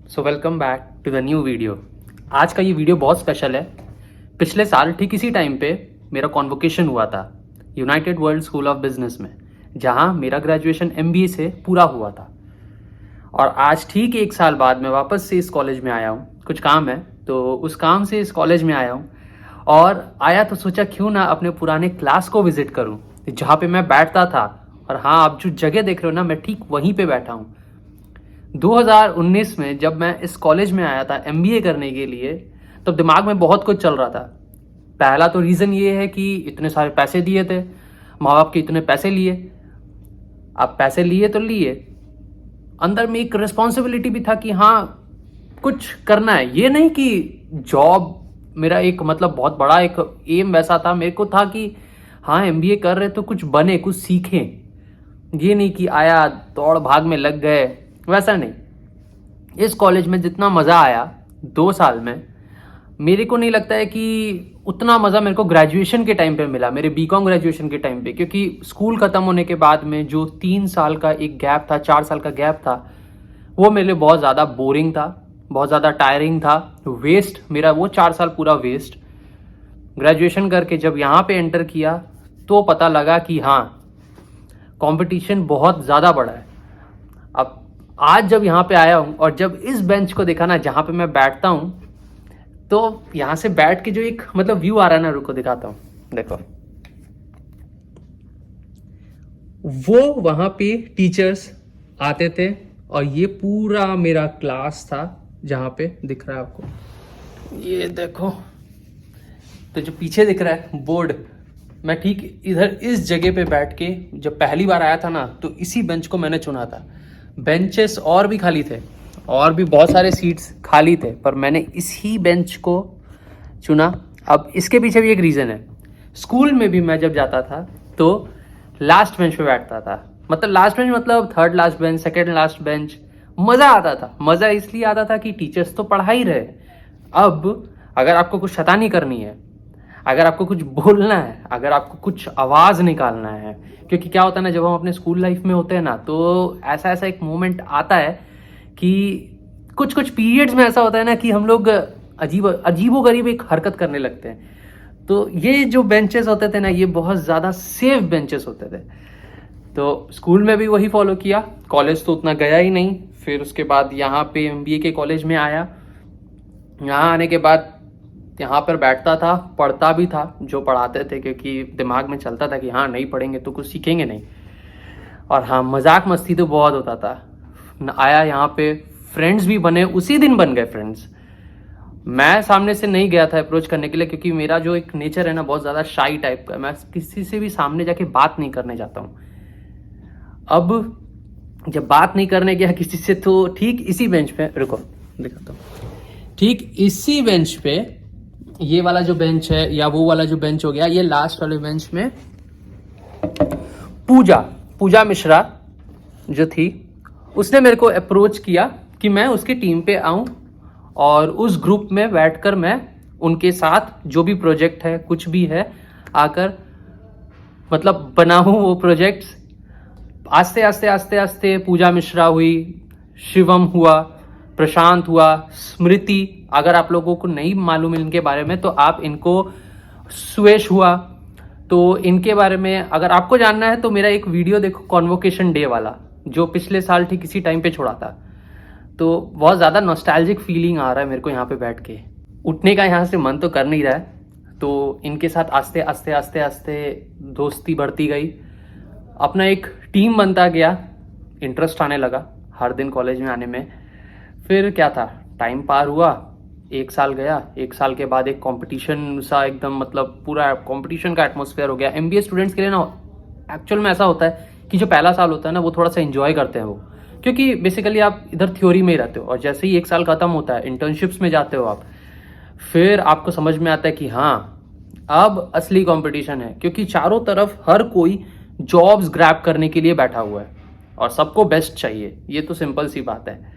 So welcome back to the new video. आज का ये वीडियो बहुत स्पेशल है। पिछले साल ठीक इसी टाइम पे मेरा कॉन्वोकेशन हुआ था United world school of business में, जहाँ मेरा ग्रेजुएशन MBA से पूरा हुआ था। और आज ठीक एक साल बाद मैं वापस से इस कॉलेज में आया हूँ। कुछ काम है तो उस काम से इस कॉलेज में आया हूँ, और आया तो सोचा क्यों ना अपने पुराने क्लास को विजिट करूँ जहाँ पे मैं बैठता था। और हाँ, आप जो जगह देख रहे हो ना, मैं ठीक वहीं पे बैठा हूँ। 2019 में जब मैं इस कॉलेज में आया था MBA करने के लिए, तब दिमाग में बहुत कुछ चल रहा था। पहला तो रीज़न ये है कि इतने सारे पैसे दिए थे, माँ बाप के इतने पैसे लिए। अब पैसे लिए तो लिए, अंदर में एक रिस्पॉन्सिबिलिटी भी था कि हाँ कुछ करना है। ये नहीं कि जॉब मेरा एक मतलब बहुत बड़ा एक एम वैसा था। मेरे को था कि हाँ MBA कर रहे तो कुछ बने, कुछ सीखें। ये नहीं कि आया दौड़ भाग में लग गए, वैसा नहीं। इस कॉलेज में जितना मज़ा आया 2 साल में, मेरे को नहीं लगता है कि उतना मज़ा मेरे को ग्रेजुएशन के टाइम पे मिला, मेरे BCom ग्रेजुएशन के टाइम पे। क्योंकि स्कूल ख़त्म होने के बाद में जो 3 साल का एक गैप था, 4 साल का गैप था, वो मेरे लिए बहुत ज़्यादा बोरिंग था, बहुत ज़्यादा टायरिंग था। वेस्ट, मेरा वो 4 साल पूरा वेस्ट। ग्रेजुएशन करके जब यहाँ पे एंटर किया तो पता लगा कि हाँ कंपटीशन बहुत ज़्यादा बड़ा है। अब आज जब यहाँ पे आया हूँ और जब इस बेंच को देखा ना जहाँ पे मैं बैठता हूँ, तो यहाँ से बैठ के जो एक मतलब व्यू आ रहा है ना, रुको दिखाता हूँ। देखो, वो वहाँ पे टीचर्स आते थे और ये पूरा मेरा क्लास था जहाँ पे दिख रहा है आपको, ये देखो। तो जो पीछे दिख रहा है बोर्ड, मैं ठीक इधर इस जगह पे बैठ के जब पहली बार आया था ना, तो इसी बेंच को मैंने चुना था। बेंचेस और भी खाली थे, और भी बहुत सारे सीट्स खाली थे, पर मैंने इसी बेंच को चुना। अब इसके पीछे भी एक रीज़न है। स्कूल में भी मैं जब जाता था तो लास्ट बेंच पे बैठता था। मतलब लास्ट बेंच मतलब third last bench, second last bench. मज़ा आता था। मज़ा इसलिए आता था कि टीचर्स तो पढ़ा ही रहे। अब अगर आपको कुछ शैतानी करनी है, अगर आपको कुछ बोलना है, अगर आपको कुछ आवाज़ निकालना है, क्योंकि क्या होता है ना, जब हम अपने स्कूल लाइफ में होते हैं ना, तो ऐसा एक मोमेंट आता है कि कुछ पीरियड्स में ऐसा होता है ना कि हम लोग अजीबोगरीब एक हरकत करने लगते हैं। तो ये जो बेंचेस होते थे ना, ये बहुत ज़्यादा सेफ बेंचेस होते थे। तो स्कूल में भी वही फॉलो किया। कॉलेज तो उतना गया ही नहीं। फिर उसके बाद यहाँ पे MBA के कॉलेज में आया। यहाँ आने के बाद यहाँ पर बैठता था, पढ़ता भी था जो पढ़ाते थे, क्योंकि दिमाग में चलता था कि हाँ नहीं पढ़ेंगे तो कुछ सीखेंगे नहीं। और हाँ, मजाक मस्ती तो बहुत होता था। आया यहाँ पे, फ्रेंड्स भी बने, उसी दिन बन गए फ्रेंड्स। मैं सामने से नहीं गया था अप्रोच करने के लिए, क्योंकि मेरा जो एक नेचर है ना बहुत ज़्यादा शाई टाइप का, मैं किसी से भी सामने जाके बात नहीं करने जाता हूँ। अब जब बात नहीं करने गया किसी से, तो ठीक इसी बेंच पे, रुको दिखाता हूँ, ठीक इसी बेंच पे, ये वाला जो बेंच है या वो वाला जो बेंच हो गया, ये लास्ट वाले बेंच में पूजा मिश्रा जो थी, उसने मेरे को अप्रोच किया कि मैं उसकी टीम पे आऊं और उस ग्रुप में बैठकर मैं उनके साथ जो भी प्रोजेक्ट है, कुछ भी है, आकर मतलब बनाऊं वो प्रोजेक्ट्स। आस्ते पूजा मिश्रा हुई, शिवम हुआ, प्रशांत हुआ, स्मृति, अगर आप लोगों को नहीं मालूम इनके बारे में तो आप इनको, सुयश हुआ, तो इनके बारे में अगर आपको जानना है तो मेरा एक वीडियो देखो कॉन्वोकेशन डे वाला, जो पिछले साल ठीक इसी टाइम पे छोड़ा था। तो बहुत ज़्यादा नॉस्टैल्जिक फीलिंग आ रहा है मेरे को यहाँ पे बैठ के। उठने का यहाँ से मन तो कर नहीं रहा है। तो इनके साथ आस्ते दोस्ती बढ़ती गई, अपना एक टीम बनता गया, इंटरेस्ट आने लगा हर दिन कॉलेज में आने में। फिर क्या था, टाइम पार हुआ, 1 साल गया। 1 साल के बाद एक कंपटीशन सा, एकदम मतलब पूरा कंपटीशन का एटमॉस्फेयर हो गया। MBA स्टूडेंट्स के लिए ना एक्चुअल में ऐसा होता है कि जो पहला साल होता है ना, वो थोड़ा सा एंजॉय करते हैं वो, क्योंकि बेसिकली आप इधर थ्योरी में ही रहते हो, और जैसे ही 1 साल खत्म होता है, इंटर्नशिप्स में जाते हो आप, फिर आपको समझ में आता है कि हाँ अब असली कंपटीशन है। क्योंकि चारों तरफ हर कोई जॉब्स ग्रैब करने के लिए बैठा हुआ है और सबको बेस्ट चाहिए। ये तो सिंपल सी बात है।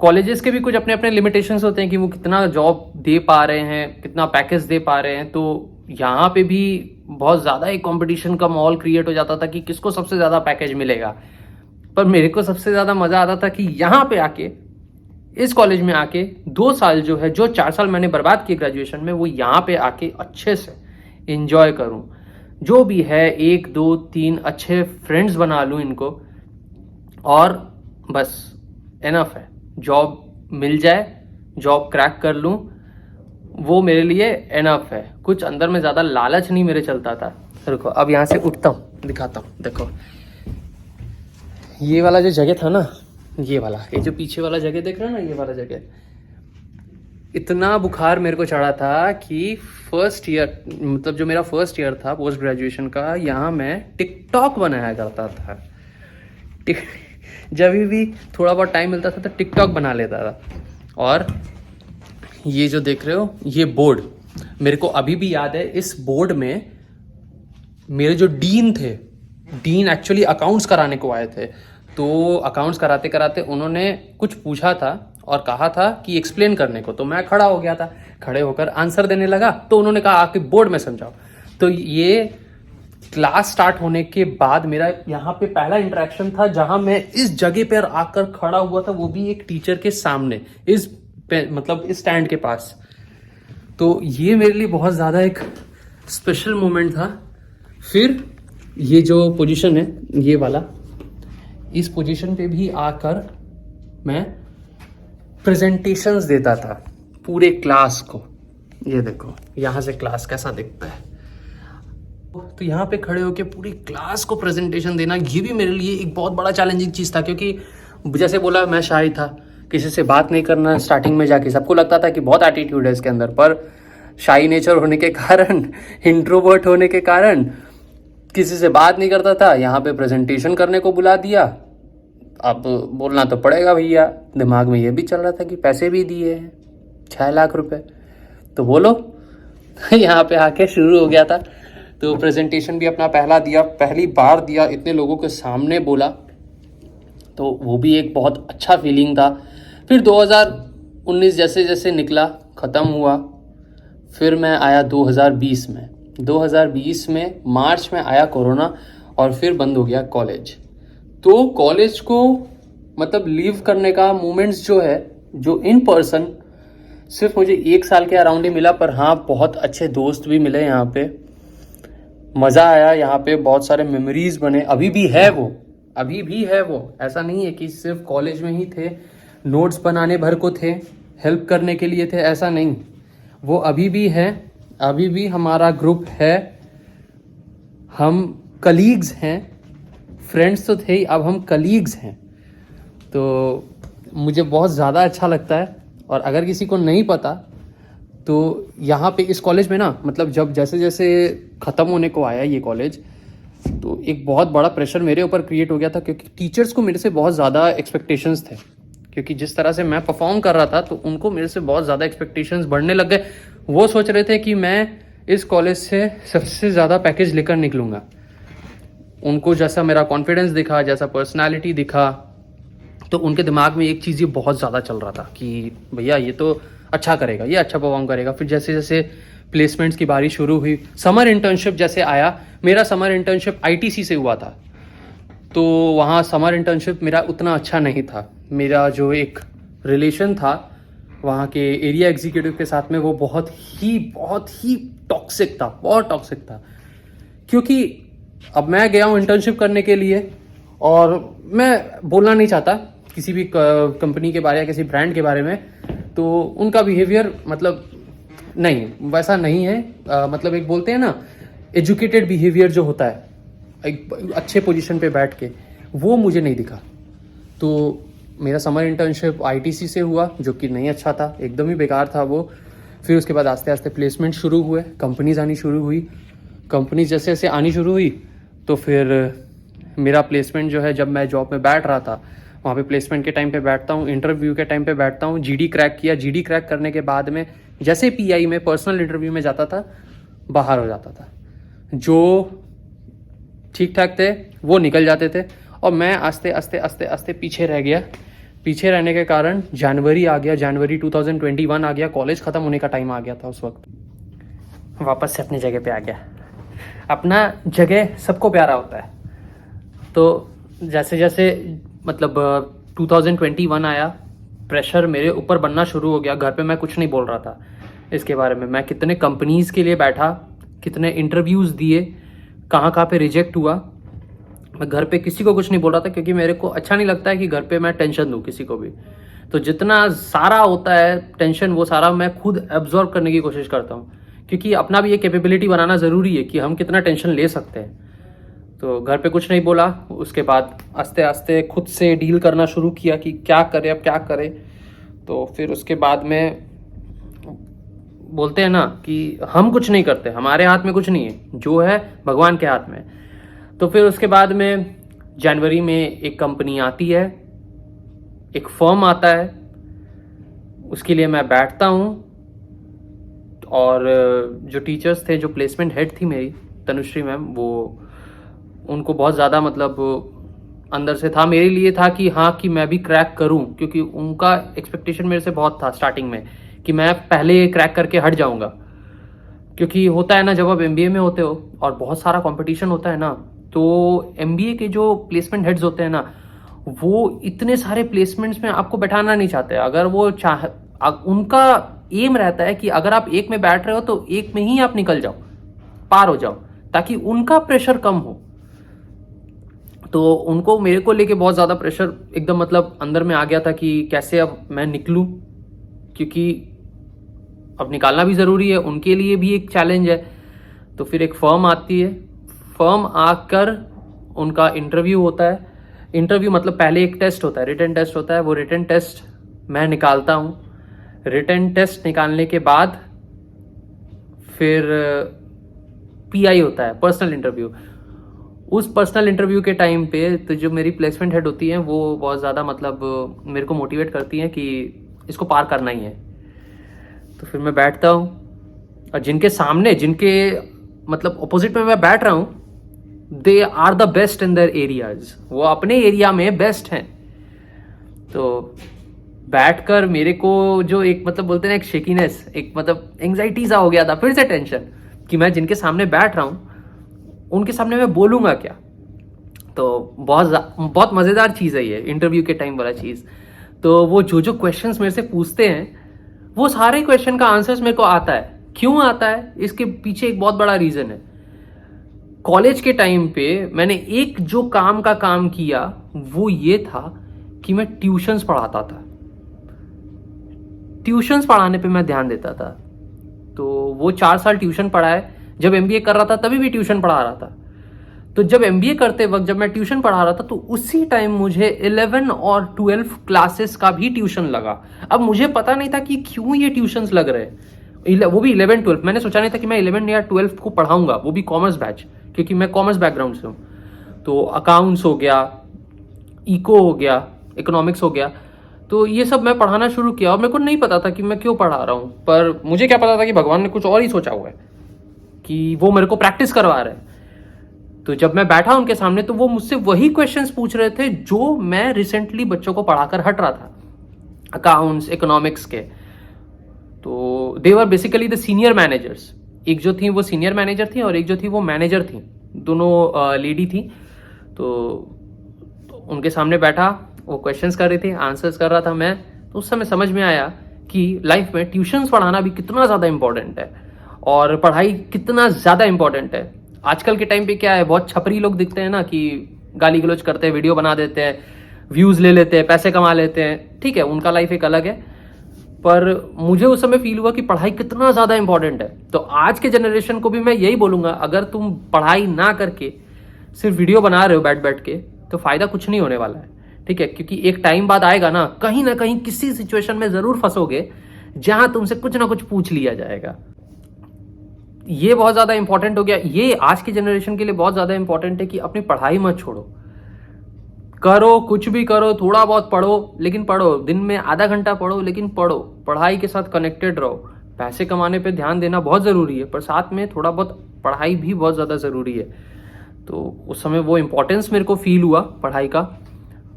कॉलेजेस के भी कुछ अपने अपने लिमिटेशंस होते हैं कि वो कितना जॉब दे पा रहे हैं, कितना पैकेज दे पा रहे हैं। तो यहाँ पे भी बहुत ज़्यादा एक कंपटीशन का माहौल क्रिएट हो जाता था कि किसको सबसे ज़्यादा पैकेज मिलेगा। पर मेरे को सबसे ज़्यादा मज़ा आता था कि यहाँ पे आके इस कॉलेज में आके 2 साल जो है, जो 4 साल मैंने बर्बाद किए ग्रेजुएशन में, वो यहाँ पे आके अच्छे से एंजॉय करूँ। जो भी है 1 2 3 अच्छे फ्रेंड्स बना लूँ इनको, और बस एनफ है। जॉब मिल जाए, जॉब क्रैक कर लूँ, वो मेरे लिए एनफ है। कुछ अंदर में ज़्यादा लालच नहीं मेरे चलता था। देखो अब यहाँ से उठता हूँ, दिखाता हूँ। देखो ये वाला जो जगह था ना, ये वाला, ये जो पीछे वाला जगह देख रहे हो ना, ये वाला जगह, इतना बुखार मेरे को चढ़ा था कि फर्स्ट ईयर, मतलब जो मेरा फर्स्ट ईयर था पोस्ट ग्रेजुएशन का, यहाँ मैं टिकटॉक बनाया करता था। जब भी थोड़ा बहुत टाइम मिलता था तो टिकटॉक बना लेता था। और ये जो देख रहे हो, ये बोर्ड मेरे को अभी भी याद है। इस बोर्ड में मेरे जो डीन थे, डीन एक्चुअली अकाउंट्स कराने को आए थे, तो अकाउंट्स कराते कराते उन्होंने कुछ पूछा था और कहा था कि एक्सप्लेन करने को, तो मैं खड़ा हो गया था। खड़े होकर आंसर देने लगा तो उन्होंने कहा आके बोर्ड में समझाओ। तो ये क्लास स्टार्ट होने के बाद मेरा यहाँ पे पहला इंटरेक्शन था, जहां मैं इस जगह पर आकर खड़ा हुआ था, वो भी एक टीचर के सामने, मतलब इस स्टैंड के पास। तो ये मेरे लिए बहुत ज़्यादा एक स्पेशल मोमेंट था। फिर ये जो पोजीशन है, ये वाला, इस पोजीशन पे भी आकर मैं प्रेजेंटेशंस देता था पूरे क्लास को। ये देखो यहाँ से क्लास कैसा दिखता है। तो यहाँ पे खड़े होकर पूरी क्लास को प्रेजेंटेशन देना, ये भी मेरे लिए एक बहुत बड़ा चैलेंजिंग चीज़ था, क्योंकि जैसे बोला मैं शाय था, किसी से बात नहीं करना। स्टार्टिंग में जाके सबको लगता था कि बहुत एटीट्यूड है इसके अंदर, पर शाई नेचर होने के कारण, इंट्रोवर्ट होने के कारण किसी से बात नहीं करता था। यहाँ पे प्रेजेंटेशन करने को बुला दिया, अब बोलना तो पड़ेगा भैया। दिमाग में ये भी चल रहा था कि पैसे भी दिए हैं 6 लाख रुपए, तो बोलो। यहाँ पे आके शुरू हो गया था। तो प्रेजेंटेशन भी अपना पहली बार दिया, इतने लोगों के सामने बोला, तो वो भी एक बहुत अच्छा फीलिंग था। फिर 2019 जैसे जैसे निकला, ख़त्म हुआ, फिर मैं आया 2020 में। 2020 में मार्च में आया कोरोना, और फिर बंद हो गया कॉलेज। तो कॉलेज को मतलब लीव करने का मोमेंट्स जो है, जो इन पर्सन, सिर्फ मुझे 1 साल के अराउंड ही मिला, पर हाँ बहुत अच्छे दोस्त भी मिले यहाँ पे। मज़ा आया यहाँ पे, बहुत सारे मेमोरीज बने, अभी भी है वो। ऐसा नहीं है कि सिर्फ कॉलेज में ही थे, नोट्स बनाने भर को थे, हेल्प करने के लिए थे, ऐसा नहीं। वो अभी भी है, अभी भी हमारा ग्रुप है, हम कलीग्स हैं। फ्रेंड्स तो थे ही, अब हम कलीग्स हैं। तो मुझे बहुत ज़्यादा अच्छा लगता है। और अगर किसी को नहीं पता, तो यहाँ पे इस कॉलेज में ना, मतलब जब जैसे जैसे ख़त्म होने को आया ये कॉलेज, तो एक बहुत बड़ा प्रेशर मेरे ऊपर क्रिएट हो गया था, क्योंकि टीचर्स को मेरे से बहुत ज़्यादा एक्सपेक्टेशंस थे। क्योंकि जिस तरह से मैं परफॉर्म कर रहा था, तो उनको मेरे से बहुत ज़्यादा एक्सपेक्टेशंस बढ़ने लग गए। वो सोच रहे थे कि मैं इस कॉलेज से सबसे ज़्यादा पैकेज लेकर निकलूँगा। उनको जैसा मेरा कॉन्फिडेंस दिखा, जैसा पर्सनालिटी दिखा, तो उनके दिमाग में एक चीज़ ये बहुत ज़्यादा चल रहा था कि भैया ये तो अच्छा करेगा, ये अच्छा परफॉर्म करेगा। फिर जैसे जैसे प्लेसमेंट्स की बारी शुरू हुई, समर इंटर्नशिप जैसे आया, मेरा समर इंटर्नशिप आईटीसी से हुआ था, तो वहाँ समर इंटर्नशिप मेरा उतना अच्छा नहीं था। मेरा जो एक रिलेशन था वहाँ के एरिया एग्जीक्यूटिव के साथ में, वो बहुत ही टॉक्सिक था, बहुत टॉक्सिक था। क्योंकि अब मैं गया हूँ इंटर्नशिप करने के लिए, और मैं बोलना नहीं चाहता किसी भी कंपनी के बारे या किसी ब्रांड के बारे में, तो उनका बिहेवियर मतलब नहीं, वैसा नहीं है। मतलब एक बोलते हैं ना, एजुकेटेड बिहेवियर जो होता है एक अच्छे पोजीशन पे बैठ के, वो मुझे नहीं दिखा। तो मेरा समर इंटर्नशिप आईटीसी से हुआ, जो कि नहीं अच्छा था, एकदम ही बेकार था वो। फिर उसके बाद आस्ते आस्ते प्लेसमेंट शुरू हुए, कंपनीज आनी शुरू हुई। कंपनीज जैसे जैसे आनी शुरू हुई, तो फिर मेरा प्लेसमेंट जो है, जब मैं जॉब में बैठ रहा था, वहाँ पे प्लेसमेंट के टाइम पे बैठता हूँ, इंटरव्यू के टाइम पे बैठता हूँ। जीडी क्रैक किया, जीडी क्रैक करने के बाद में जैसे पीआई में पर्सनल इंटरव्यू में जाता था, बाहर हो जाता था। जो ठीक ठाक थे वो निकल जाते थे, और मैं आस्ते आस्ते आस्ते आस्ते पीछे रह गया। पीछे रहने के कारण जनवरी आ गया, जनवरी 2021 आ गया, कॉलेज ख़त्म होने का टाइम आ गया था। उस वक्त वापस से अपनी जगह पे आ गया। अपना जगह सबको प्यारा होता है। तो जैसे जैसे मतलब 2021 आया, प्रेशर मेरे ऊपर बनना शुरू हो गया। घर पे मैं कुछ नहीं बोल रहा था इसके बारे में। मैं कितने कंपनीज़ के लिए बैठा, कितने इंटरव्यूज़ दिए, कहाँ कहाँ पे रिजेक्ट हुआ, मैं घर पे किसी को कुछ नहीं बोल रहा था, क्योंकि मेरे को अच्छा नहीं लगता है कि घर पे मैं टेंशन दूँ किसी को भी। तो जितना सारा होता है टेंशन, वो सारा मैं खुद एब्जॉर्ब करने की कोशिश करता हूँ, क्योंकि अपना भी ये कैपेबिलिटी बनाना ज़रूरी है कि हम कितना टेंशन ले सकते हैं। तो घर पे कुछ नहीं बोला। उसके बाद आस्ते आस्ते खुद से डील करना शुरू किया कि क्या करे, अब क्या करे। तो फिर उसके बाद में बोलते हैं ना कि हम कुछ नहीं करते, हमारे हाथ में कुछ नहीं है, जो है भगवान के हाथ में। तो फिर उसके बाद में जनवरी में एक कंपनी आती है, एक फर्म आता है, उसके लिए मैं बैठता हूँ। और जो टीचर्स थे, जो प्लेसमेंट हेड थी मेरी, तनुश्री मैम, वो उनको बहुत ज़्यादा मतलब अंदर से था, मेरे लिए था कि हाँ कि मैं भी क्रैक करूँ, क्योंकि उनका एक्सपेक्टेशन मेरे से बहुत था स्टार्टिंग में कि मैं पहले क्रैक करके हट जाऊँगा। क्योंकि होता है ना, जब आप एमबीए में होते हो और बहुत सारा कंपटीशन होता है ना, तो एमबीए के जो प्लेसमेंट हेड्स होते हैं ना, वो इतने सारे प्लेसमेंट्स में आपको बैठाना नहीं चाहते। अगर वो उनका एम रहता है कि अगर आप एक में बैठ रहे हो तो एक में ही आप निकल जाओ, पार हो जाओ, ताकि उनका प्रेशर कम हो। तो उनको मेरे को लेके बहुत ज़्यादा प्रेशर एकदम मतलब अंदर में आ गया था कि कैसे अब मैं निकलूं, क्योंकि अब निकालना भी ज़रूरी है, उनके लिए भी एक चैलेंज है। तो फिर एक फर्म आती है, फर्म आकर उनका इंटरव्यू होता है। इंटरव्यू मतलब पहले एक टेस्ट होता है, रिटन टेस्ट होता है। वो रिटन टेस्ट मैं निकालता हूँ। रिटन टेस्ट निकालने के बाद फिर पीआई होता है, पर्सनल इंटरव्यू। उस पर्सनल इंटरव्यू के टाइम पे तो जो मेरी प्लेसमेंट हेड होती हैं, वो बहुत ज़्यादा मतलब मेरे को मोटिवेट करती हैं कि इसको पार करना ही है। तो फिर मैं बैठता हूँ, और जिनके सामने, जिनके मतलब अपोजिट में मैं बैठ रहा हूँ, they are the best in their areas, वो अपने एरिया में बेस्ट हैं। तो बैठकर मेरे को जो एक मतलब बोलते हैं ना, एक शेकीनेस, एक मतलब एंग्जाइटी सा हो गया था, फिर से टेंशन कि मैं जिनके सामने बैठ रहा हूँ उनके सामने मैं बोलूँगा क्या। तो बहुत मज़ेदार चीज़ है ये इंटरव्यू के टाइम वाला चीज़। तो वो जो क्वेश्चंस मेरे से पूछते हैं, वो सारे क्वेश्चन का आंसर्स मेरे को आता है। क्यों आता है, इसके पीछे एक बहुत बड़ा रीज़न है। कॉलेज के टाइम पे मैंने एक जो काम किया, वो ये था कि मैं ट्यूशन्स पढ़ाता था। ट्यूशन्स पढ़ाने पे मैं ध्यान देता था। तो वो 4 साल ट्यूशन पढ़ाए। जब एमबीए कर रहा था तभी भी ट्यूशन पढ़ा रहा था। तो जब एमबीए करते वक्त जब मैं ट्यूशन पढ़ा रहा था, तो उसी टाइम मुझे 11 और 12 क्लासेस का भी ट्यूशन लगा। अब मुझे पता नहीं था कि क्यों ये ट्यूशन्स लग रहे हैं, वो भी 11 12। मैंने सोचा नहीं था कि मैं 11 या 12 को पढ़ाऊंगा, वो भी कॉमर्स बैच, क्योंकि मैं कॉमर्स बैकग्राउंड से हूँ। तो अकाउंट्स हो गया, इको हो गया, इकोनॉमिक्स हो गया, तो ये सब मैं पढ़ाना शुरू किया। और मेरे को नहीं पता था कि मैं क्यों पढ़ा रहा हूँ, पर मुझे क्या पता था कि भगवान ने कुछ और ही सोचा हुआ है, कि वो मेरे को प्रैक्टिस करवा रहे हैं। तो जब मैं बैठा उनके सामने, तो वो मुझसे वही क्वेश्चंस पूछ रहे थे जो मैं रिसेंटली बच्चों को पढ़ाकर हट रहा था, अकाउंट्स, इकोनॉमिक्स के। तो they were basically the senior managers. एक जो थी वो सीनियर मैनेजर थी, और एक जो थी वो मैनेजर थी, दोनों लेडी थी। तो उनके सामने बैठा, वो क्वेश्चंस कर रही थी, आंसर्स कर रहा था मैं। तो उस समय समझ में आया कि लाइफ में ट्यूशन्स पढ़ाना भी कितना ज़्यादा इंपॉर्टेंट है, और पढ़ाई कितना ज़्यादा इंपॉर्टेंट है। आजकल के टाइम पे क्या है, बहुत छपरी लोग दिखते हैं ना, कि गाली गलौज करते हैं, वीडियो बना देते हैं, व्यूज़ ले लेते हैं, पैसे कमा लेते हैं। ठीक है, उनका लाइफ एक अलग है, पर मुझे उस समय फील हुआ कि पढ़ाई कितना ज़्यादा इंपॉर्टेंट है। तो आज के जनरेशन को भी मैं यही बोलूँगा, अगर तुम पढ़ाई ना करके सिर्फ वीडियो बना रहे हो बैठ बैठ के, तो फ़ायदा कुछ नहीं होने वाला है। ठीक है, क्योंकि एक टाइम बाद आएगा ना कहीं किसी सिचुएशन में ज़रूर फंसोगे, जहाँ तुमसे कुछ ना कुछ पूछ लिया जाएगा। ये बहुत ज़्यादा इंपॉर्टेंट हो गया। ये आज की जनरेशन के लिए बहुत ज़्यादा इंपॉर्टेंट है कि अपनी पढ़ाई मत छोड़ो, करो कुछ भी करो, थोड़ा बहुत पढ़ो, लेकिन पढ़ो। दिन में आधा घंटा पढ़ो, लेकिन पढ़ो, पढ़ाई के साथ कनेक्टेड रहो। पैसे कमाने पे ध्यान देना बहुत ज़रूरी है, पर साथ में थोड़ा बहुत पढ़ाई भी बहुत ज़्यादा ज़रूरी है। तो उस समय वो इम्पोर्टेंस मेरे को फील हुआ पढ़ाई का।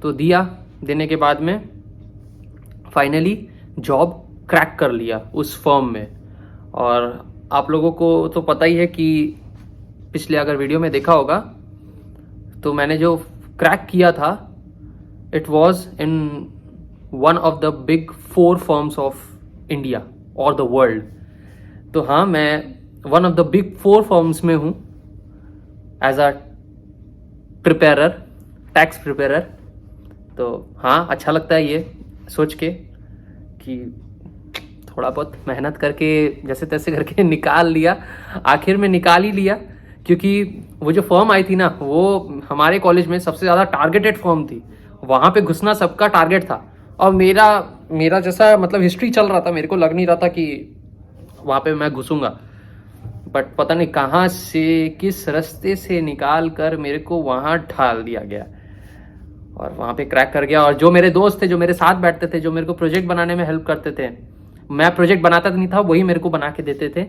तो देने के बाद में फाइनली जॉब क्रैक कर लिया उस फर्म में। और आप लोगों को तो पता ही है कि पिछले अगर वीडियो में देखा होगा, तो मैंने जो क्रैक किया था, it was in one of the big 4 firms of India और द वर्ल्ड। तो हाँ, मैं one of the big 4 firms में हूँ एज अ प्रिपेरर, टैक्स प्रिपेरर। तो हाँ, अच्छा लगता है ये सोच के कि थोड़ा बहुत मेहनत करके जैसे तैसे करके निकाल लिया, आखिर में निकाल ही लिया। क्योंकि वो जो फर्म आई थी ना, वो हमारे कॉलेज में सबसे ज़्यादा टारगेटेड फर्म थी। वहाँ पे घुसना सबका टारगेट था, और मेरा जैसा मतलब हिस्ट्री चल रहा था, मेरे को लग नहीं रहा था कि वहाँ पे मैं घुसूंगा। बट पता नहीं कहाँ से, किस रास्ते से निकाल कर मेरे को वहाँ ढाल दिया गया, और वहाँ पे क्रैक कर गया। और जो मेरे दोस्त थे, जो मेरे साथ बैठते थे, जो मेरे को प्रोजेक्ट बनाने में हेल्प करते थे, मैं प्रोजेक्ट बनाता नहीं था, वही मेरे को बना के देते थे।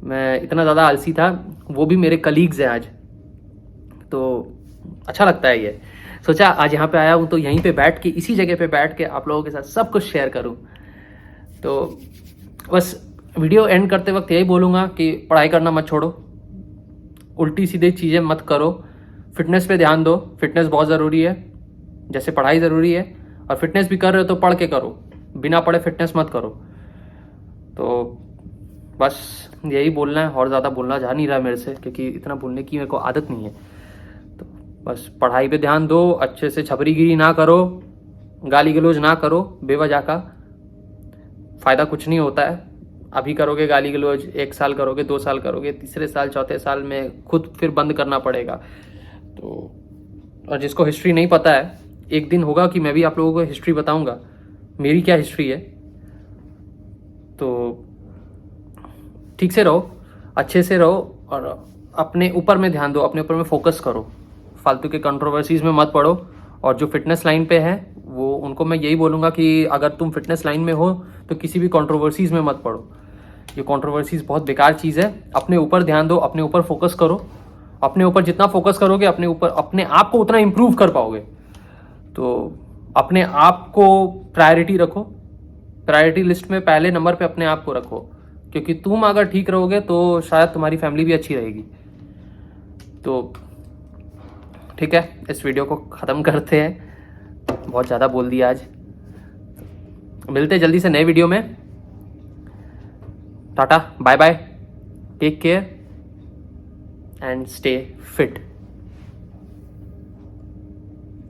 मैं इतना ज़्यादा आलसी था, वो भी मेरे कलीग्स हैं आज। तो अच्छा लगता है ये। सोचा आज यहाँ पे आया हूँ तो यहीं पे बैठ के, इसी जगह पे बैठ के आप लोगों के साथ सब कुछ शेयर करूँ। तो बस वीडियो एंड करते वक्त यही बोलूँगा कि पढ़ाई करना मत छोड़ो, उल्टी सीधी चीज़ें मत करो, फिटनेस पे ध्यान दो। फिटनेस बहुत ज़रूरी है, जैसे पढ़ाई ज़रूरी है। और फिटनेस भी कर रहे हो तो पढ़ के करो, बिना पढ़े फिटनेस मत करो। तो बस यही बोलना है, और ज़्यादा बोलना जा नहीं रहा मेरे से, क्योंकि इतना बोलने की मेरे को आदत नहीं है। तो बस पढ़ाई पे ध्यान दो, अच्छे से छपरीगिरी ना करो, गाली गलौज ना करो बेवजह का, फ़ायदा कुछ नहीं होता है। अभी करोगे गाली गलौज, 1 साल करोगे, 2 साल करोगे, तीसरे साल चौथे साल में खुद फिर बंद करना पड़ेगा। तो और जिसको हिस्ट्री नहीं पता है, एक दिन होगा कि मैं भी आप लोगों को हिस्ट्री बताऊंगा, मेरी क्या हिस्ट्री है। तो ठीक से रहो, अच्छे से रहो, और अपने ऊपर में ध्यान दो, अपने ऊपर में फोकस करो, फालतू के कंट्रोवर्सीज में मत पड़ो। और जो फिटनेस लाइन पे है, वो उनको मैं यही बोलूँगा कि अगर तुम फिटनेस लाइन में हो तो किसी भी कंट्रोवर्सीज में मत पड़ो। ये कंट्रोवर्सीज बहुत बेकार चीज़ है। अपने ऊपर ध्यान दो, अपने ऊपर फोकस करो। अपने ऊपर जितना फोकस करोगे, अपने ऊपर, अपने आप को उतना इम्प्रूव कर पाओगे। तो अपने आप को प्रायोरिटी रखो, प्रायोरिटी लिस्ट में पहले नंबर पे अपने आप को रखो, क्योंकि तुम अगर ठीक रहोगे तो शायद तुम्हारी फैमिली भी अच्छी रहेगी। तो ठीक है, इस वीडियो को ख़त्म करते हैं, बहुत ज़्यादा बोल दिया आज। मिलते जल्दी से नए वीडियो में। Tata, bye bye, take care and stay fit.